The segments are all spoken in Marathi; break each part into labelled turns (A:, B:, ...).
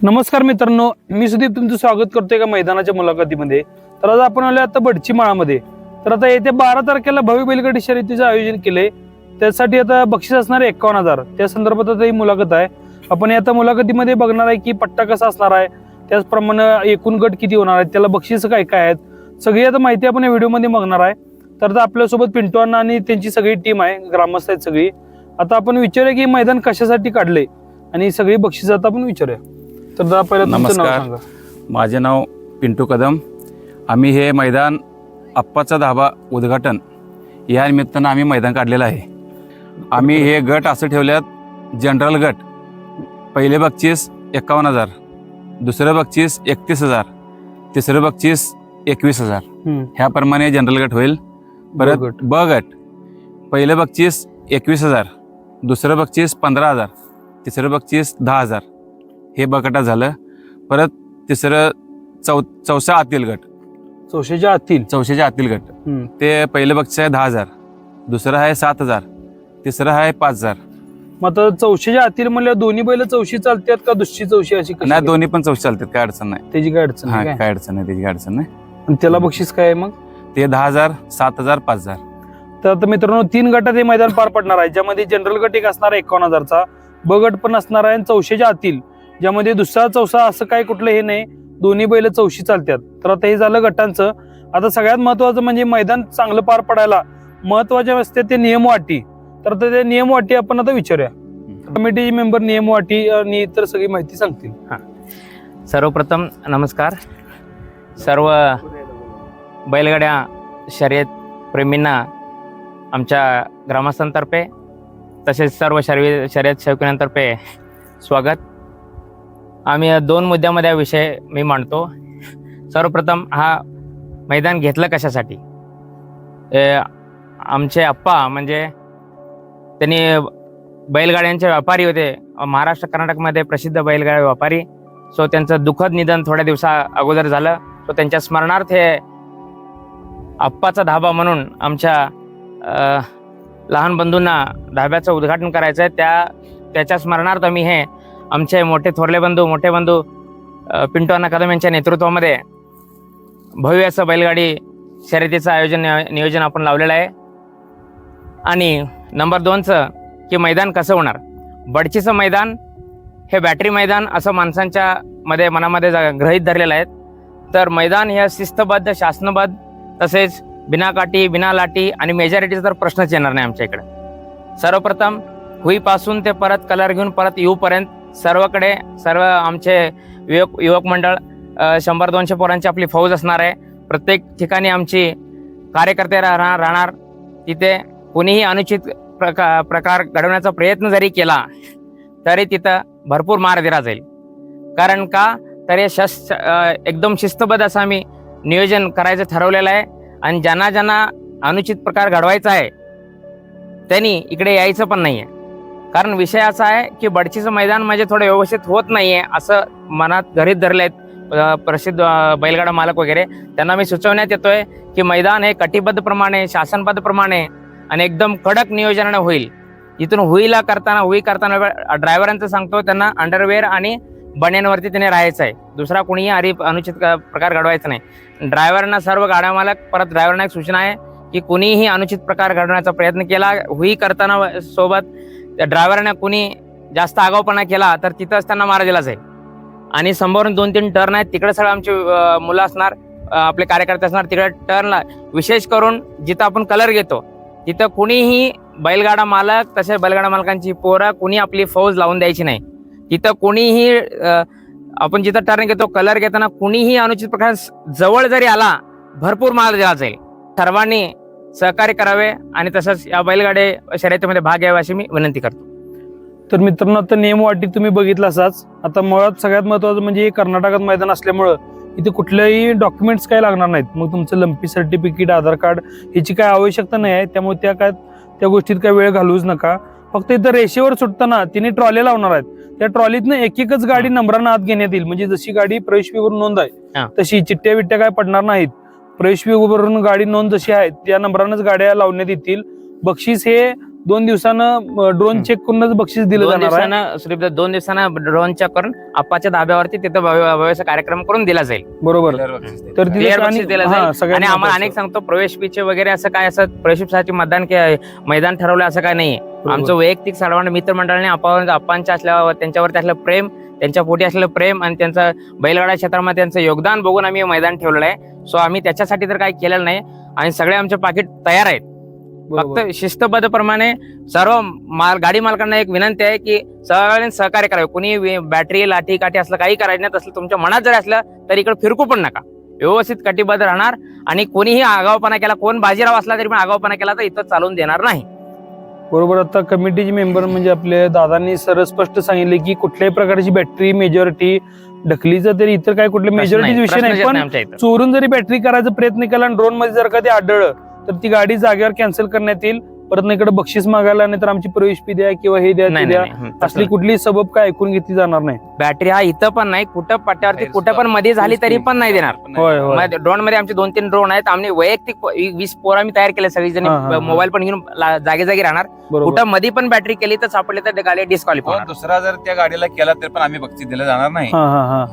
A: नमस्कार मित्रांनो, मी सुदीप तुमचं स्वागत करतोय का मैदानाच्या मुलाखतीमध्ये। तर आज आपण आलो आता बडची माळामध्ये। तर आता येत्या 12 तारखेला भव्य बैलगाडी शर्यतीचं आयोजन केले, त्यासाठी आता बक्षीस असणार आहे 51,000। त्या संदर्भात आता ही मुलाखत आहे। आपण आता मुलाखतीमध्ये बघणार आहे की पट्टा कसा असणार आहे, त्याचप्रमाणे एकूण गट किती होणार आहेत, त्याला बक्षीस काय काय आहेत, सगळी आता माहिती आपण या व्हिडिओमध्ये बघणार आहे। तर आता आपल्यासोबत पिंटू अण्णा आणि त्यांची सगळी टीम आहे, ग्रामस्थ आहेत सगळी। आता आपण विचारूया की मैदान कशासाठी काढले आणि सगळी बक्षीस आता आपण विचारूया। तर पहिला तुमचं नाव सांगा।
B: माझे नाव पिंटू कदम। आम्ही हे मैदान आप्पाचा धाबा उद्घाटन या निमित्तानं आम्ही मैदान काढलेलं आहे। आम्ही हे गट असं ठेवल्यात, जनरल गट पहिले बक्षीस 51,000, दुसरं बक्षीस 31,000, तिसरं बक्षीस 21,000, ह्याप्रमाणे जनरल गट होईल। परत ब गट पहिलं बक्षीस 21,000, दुसरं बक्षीस 15,000, तिसरं बक्षीस 10,000, हे ब गटात झालं। परत तिसरं चौसा आतील गट,
A: चौशेच्या आतील
B: गट ते पहिलं बक्षीस आहे 10,000, दुसरं आहे 7,000, तिसरं आहे 5,000।
A: मग आता चौशेच्या आतील म्हणल्या दोन्ही बैल चौशी चालतात का दुसरी चौशी अशी कशी?
B: नाही, दोन्ही पण चौशी चालतात, काय अडचण नाही।
A: त्याची काय अडचण नाही?
B: काय अडचण नाही, त्याची काय अडचण नाही।
A: आणि त्याला बक्षीस काय आहे मग?
B: ते 10,000, 7,000, 5,000।
A: तर आता मित्रांनो 3 गटात हे मैदान पार पडणार आहे, ज्यामध्ये जनरल गट एक असणार आहे 51,000चा, ब गट पण असणार आहे, आणि चौशेच्या आतील ज्यामध्ये दुसरा चौसा असं काय कुठलं हे नाही, दोन्ही बैल चौशी चालतात। तर आता हे झालं गटांचं। आता सगळ्यात महत्वाचं म्हणजे मैदान चांगलं पार पडायला महत्वाचे असते ते नियम अटी। तर आता ते नियम अटी आपण आता विचारूया। कमिटी मेंबर नियम अटी आणि इतर सगळी माहिती सांगतील।
C: सर्वप्रथम नमस्कार सर्व बैलगाड्या शर्यत प्रेमींना आमच्या ग्रामस्थांतर्फे तसेच सर्व शर्यत शौकीनांतर्फे स्वागत। आम्ही 2 मुद्द्यामध्ये विषय मी मांडतो। सर्वप्रथम हा मैदान घेतलं कशासाठी? आमचे आप्पा म्हणजे त्यांनी बैलगाड्यांचे व्यापारी होते, महाराष्ट्र कर्नाटकमध्ये प्रसिद्ध बैलगाडी व्यापारी। सो त्यांचं दुःखद निधन थोड्या दिवसा अगोदर झालं। सो त्यांच्या स्मरणार्थ हे आप्पाचा धाबा म्हणून आमच्या लहान बंधूंना धाब्याचं उद्घाटन करायचं आहे। त्याच्या स्मरणार्थ आम्ही हे आमचे मोठे मोठे बंधू पिंटू अण्णा कदम यांच्या नेतृत्वामध्ये भव्य असं बैलगाडी शर्यतीचं नियोजन आपण लावलेलं आहे। आणि नंबर 2चं की मैदान कसं होणार? बडचीचं मैदान हे बॅटरी मैदान असं माणसांच्या मनामध्ये गृहीत धरलेलं आहे। तर मैदान हे शिस्तबद्ध, शासनबद्ध, तसेच बिना काठी बिना लाटी आणि मेजॉरिटीचा तर प्रश्नच येणार नाही आमच्या इकडे। सर्वप्रथम हुईपासून ते परत कलर घेऊन परत येऊपर्यंत सर्व आमचे युवक मंडळ 100-200 पोरांची आपली फौज असणार आहे। प्रत्येक ठिकाणी आमची कार्यकर्ते राहणार। तिथे कोणीही अनुचित प्रकार घडवण्याचा प्रयत्न जरी केला तरी तिथं भरपूर मार दिला जाईल। कारण का तर हे एकदम शिस्तबद्ध असं आम्ही नियोजन करायचं ठरवलेलं आहे। आणि ज्यांना अनुचित प्रकार घडवायचा आहे त्यांनी इकडे यायचं पण नाही आहे। कारण विषय असा आहे की बडचीचं मैदान म्हणजे थोडं व्यवस्थित होत नाही आहे असं मनात गृहीत धरले आहेत प्रसिद्ध बैलगाडा मालक वगैरे। त्यांना मी सुचवण्यात येतोय की मैदान हे कटिबद्ध प्रमाणे, शासनबद्ध प्रमाणे आणि एकदम कडक नियोजनाने होईल। इथून हुई करताना ड्रायव्हरांचं सांगतो, त्यांना अंडरवेअर आणि बन्यांवरती त्याने राहायचं आहे। दुसरा कोणीही अनुचित प्रकार घडवायचा नाही। ड्रायव्हरांना, सर्व गाड्या मालक, परत ड्रायव्हरांना एक सूचना आहे की कुणीही अनुचित प्रकार घडवण्याचा प्रयत्न केला हुई करताना सोबत त्या ड्रायव्हरांना कुणी जास्त आगाऊपणा केला तर तिथंच त्यांना मार दिला जाईल। आणि समोरून 2-3 टर्न आहेत, तिकडे सगळं आमची मुलं असणार, आपले कार्यकर्ते असणार। तिकडे टर्नला विशेष करून जिथं आपण कलर घेतो तिथं कुणीही बैलगाडा मालक, तसेच बैलगाडा मालकांची पोरं कुणी आपली फौज लावून द्यायची नाही। तिथं कुणीही आपण जिथं टर्न घेतो कलर घेताना कुणीही अनुचित प्रकार जवळ जरी आला भरपूर मार दिला जाईल। सर्वांनी सहकार्य करावे आणि तसंच या बैलगाडी शर्यतीमध्ये भाग घ्यावा अशी मी विनंती करतो।
A: तर मित्रांनो आता नियम अटी तुम्ही बघितला असाच। आता मुळात सगळ्यात महत्वाचं म्हणजे हे कर्नाटकात मैदान असल्यामुळं इथे कुठल्याही डॉक्युमेंट्स काय लागणार नाहीत। मग तुमचं लंपी सर्टिफिकेट, आधार कार्ड ह्याची काय आवश्यकता नाही आहे। त्यामुळे त्या गोष्टीत काय वेळ घालवूच नका। फक्त इथं रेषेवर सुटताना तिने ट्रॉली लावणार आहेत, त्या ट्रॉलीतनं एकच गाडी नंबरानं आत घेण्यात येईल। म्हणजे जशी गाडी प्रवेश फीवरून नोंद आहे तशी चिठ्ठ्या बिट्ट्या काय पडणार नाहीत। प्रवेश फीवरून गाडी नोंद जशी आहे त्या नंबरानंच गाड्या लावण्यात येतील। बक्षीस हे 2 दिवसानं ड्रोन चेक करूनच बक्षीस दिलं
C: दोन
A: जाणार आहे.
C: दिवसानं सुदीप, 2 दिवसानं ड्रोन चेक करून आप्पाच्या धाब्यावरती तिथं भव्य कार्यक्रम करून दिला जाईल.
A: बरोबर. तर तिथे
C: Clear बक्षीस दिलं जाईल. आणि आम्हाला अनेक
A: सांग
C: सांगतो प्रवेश फीचे वगैरे असं काय, असं प्रवेशसाठी मैदान ठरवलं असं काय नाहीये. आमचं वैयक्तिक सर्वांना मित्रमंडळाने आप्पांच्या असल्यावर त्यांच्यावरती असलेलं प्रेम, त्यांच्या पोटी असलेलं प्रेम आणि त्यांचं बैलगाडा क्षेत्रामध्ये त्यांचं योगदान बघून आम्ही हे मैदान ठेवलेलं आहे. सो आम्ही त्याच्यासाठी तर काही केलेलं नाही आणि सगळे आमचे पाकिट तयार आहेत. फक्त शिस्तबद्ध प्रमाणे सर्व गाडी मालकांना एक विनंती आहे की सगळ्यांनी सहकार्य करावे. कोणी बॅटरी लाठी काठी असलं काही करायचं नाही. तसलं तुमच्या मनात जरी असलं तरी इकडे फिरकू पण नका. व्यवस्थित कटिबद्ध राहणार आणि कोणीही आगावपणा केला, कोण बाजीराव असला तरी पण आगावपणा केला तर इथं चालून देणार नाही.
A: बरोबर. आता कमिटीचे मेंबर म्हणजे आपले दादांनी स्पष्ट सांगितले की कुठल्याही प्रकारची बॅटरी मेजॉरिटी ढकलीचा तरी इतर काय कुठले मेजॉरिटी विषय नाही, पण
C: आमच्या इथं
A: चोरून जरी बॅटरी करायचा प्रयत्न केला आणि ड्रोन मध्ये जर का ते आढळलं तर ती गाडी जागेवर कॅन्सल करण्यात येईल. परत इकडे बक्षीस मागायला नाही तर आमची प्रवेश फी द्या किंवा हे द्या ते द्या, असली कुठली सबब काय ऐकून घेतली जाणार नाही.
C: बॅटरी हा इथं पण नाही, कुठं पट्ट्यावरती कुठं पण मध्ये झाली तरी पण नाही देणार.
A: होय होय.
C: ड्रोन मध्ये आमचे 2-3 ड्रोन आहेत. आम्ही वैयक्तिक 20 पोरं आम्ही तयार केले. सगळी जण मोबाईल पण घेऊन जागे जागी राहणार.
A: बरोबर.
C: कुठं मध्ये पण बॅटरी केली तर सापडली तर गाडी डिस्क्वालिफाय होणार.
B: दुसरा जर त्या गाडीला केला तर पण आम्ही बक्षीस दिलं जाणार नाही.
A: हा हा हा.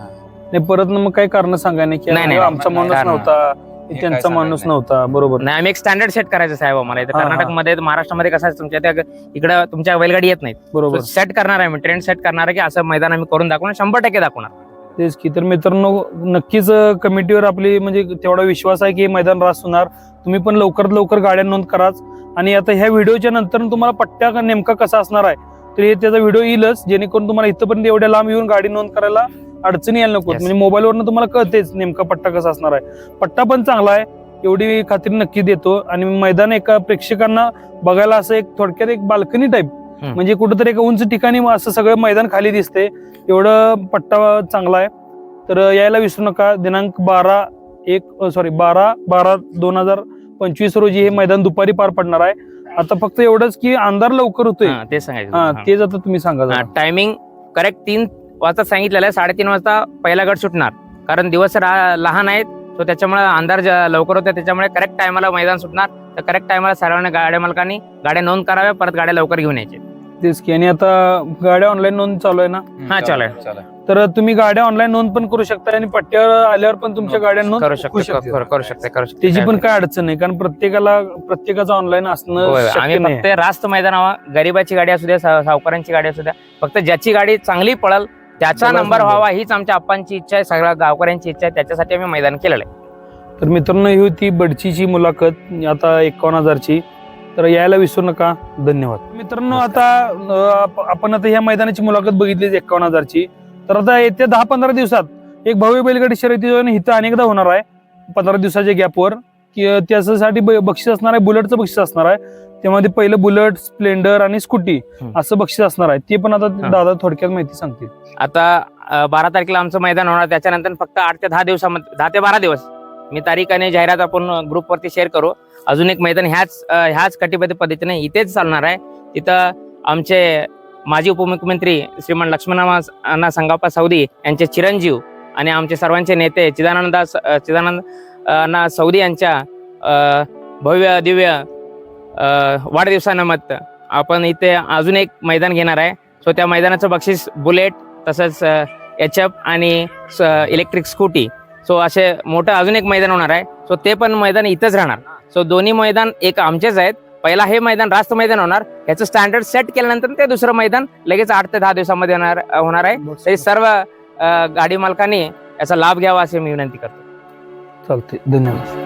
A: नाही परत मग काही कारण सांगा नाही की
C: नाही, नाही,
A: आमचा
C: नाही,
A: माणूस
C: कारण-
A: नव्हता, त्यांचा माणूस नव्हता. बरोबर.
C: नाही, आम्ही एक स्टँडर्ड सेट करायचं साहेब आम्हाला. इथं
A: हा, हा.
C: कर्नाटकमध्ये, महाराष्ट्रामध्ये कसं आहे, तुमच्या त्या इकडं तुमच्या बैलगाडी येत नाहीत.
A: बरोबर.
C: सेट करणार आहे, ट्रेंड सेट करणार आहे की असं मैदान आम्ही करून दाखवणार, 100% दाखवणार.
A: तेच की. तर मित्रांनो नक्कीच कमिटीवर आपली म्हणजे तेवढा विश्वास आहे की हे मैदान रास होणार. तुम्ही पण लवकरात लवकर गाड्या नोंद कराच. आणि आता ह्या व्हिडिओच्या नंतर तुम्हाला पट्ट्या नेमका कसा असणार आहे तर हे त्याचा व्हिडिओ येईलच, जेणेकरून तुम्हाला इथपर्यंत एवढ्या लांब येऊन गाडी नोंद करायला अडचणी यायला नको.
C: Yes.
A: म्हणजे मोबाईलवरनं तुम्हाला कळतेच नेमका पट्टा कसा असणार आहे. पट्टा पण चांगला आहे एवढी खात्री नक्की देतो. आणि मैदान एका प्रेक्षकांना बघायला असं एक थोडक्यात एक बाल्कनी टाईप, म्हणजे कुठेतरी एका उंच ठिकाणी असं सगळं मैदान खाली दिसते, एवढं पट्टा चांगला आहे. तर यायला विसरू नका. दिनांक 12/12/2025 रोजी हे मैदान दुपारी पार पडणार आहे. आता फक्त एवढंच की अंधार लवकर होतोय,
C: ते सांगायचं.
A: हा तेच आता तुम्ही सांगा जरा.
C: टायमिंग करेक्ट 3 वाजता सांगितलेलं आहे. 3:30 वाजता पहिला गट सुटणार, कारण दिवस लहान आहेत. तो त्याच्यामुळे अंधार लवकर होते, त्याच्यामुळे करेक्ट टायमाला मैदान सुटणार. तर करेक्ट टायमाला सर्वांना गाड्या मालकांनी गाड्या नोंद कराव्या, परत गाड्या लवकर घेऊन यायचे.
A: तेच की. आणि आता गाड्या ऑनलाईन नोंद चालू आहे ना,
C: हा चालू आहे.
A: तर तुम्ही गाड्या ऑनलाईन नोंद पण करू शकता आणि पट्ट्यावर आल्यावर पण तुमच्या गाड्या नोंद
C: करू
A: होऊ
C: शकते,
A: शकते.
C: करू शकते.
A: त्याची पण काय अडचण नाही, कारण प्रत्येकाचं ऑनलाईन असणं
C: आम्ही
A: शक्य नाही.
C: फक्त रास्त मैदान हवा, गरीबाची गाडी असू द्या, सावकारांची गाडी असू द्या, फक्त ज्याची गाडी चांगली पळल त्याचा
A: त्यालाच
C: नंबर
A: नंबर.
C: व्हावा हीच आमच्या आप्पांची इच्छा आहे, सगळ्या गावकऱ्यांची इच्छा आहे. त्याच्यासाठी आम्ही मैदान केलेलं आहे.
A: तर मित्रांनो ही होती बडचीची मुलाखत आता 51,000ची. तर यायला विसरू नका. धन्यवाद मित्रांनो. आता आपण आता ह्या मैदानाची मुलाखत बघितली 51,000ची. तर आता येत्या 10-15 दिवसात एक भव्य बैलगाडी शर्यती इथं अनेकदा होणार आहे 15 दिवसाच्या गॅपवर. की त्याच्यासाठी बक्षीस असणार आहे, बुलेटचं बक्षीस असणार आहे. त्यामध्ये पहिलं बुलेट, स्प्लेंडर आणि स्कूटी असं बक्षीस असणार आहे. ते पण आता दादा थोडक्यात माहिती सांगतील.
C: आता 12 तारखेला आमचं मैदान होणार. त्याच्यानंतर फक्त 8 ते 10 दिवसामध्ये, 10 ते 12 दिवस मी तारीख आणि जाहिरात आपण ग्रुपवरती शेअर करू. अजून एक मैदान ह्याच कटिबद्ध पद्धतीने इथेच चालणार आहे. तिथं आमचे माजी उपमुख्यमंत्री श्रीमान लक्ष्मण संगाप्पा सौदी यांचे चिरंजीव आणि आमचे सर्वांचे नेते चिदानंद सौदी यांच्या भव्य दिव्य वाढदिवसानिमित्त आपण इथे अजून एक मैदान घेणार आहे. सो त्या मैदानाचं बक्षीस बुलेट, तसंच HF आणि इलेक्ट्रिक स्कूटी. सो असे मोठं अजून एक मैदान होणार आहे. सो ते पण मैदान इथंच राहणार. सो दोन्ही मैदान एक आमचेच आहेत. पहिला हे मैदान रास्त मैदान होणार, याचं स्टँडर्ड सेट केल्यानंतर ते दुसरं मैदान लगेच 8 ते 10 दिवसामध्ये होणार आहे. तरी सर्व गाडी मालकांनी याचा लाभ घ्यावा अशी मी विनंती करतो.
A: चालते. धन्यवाद.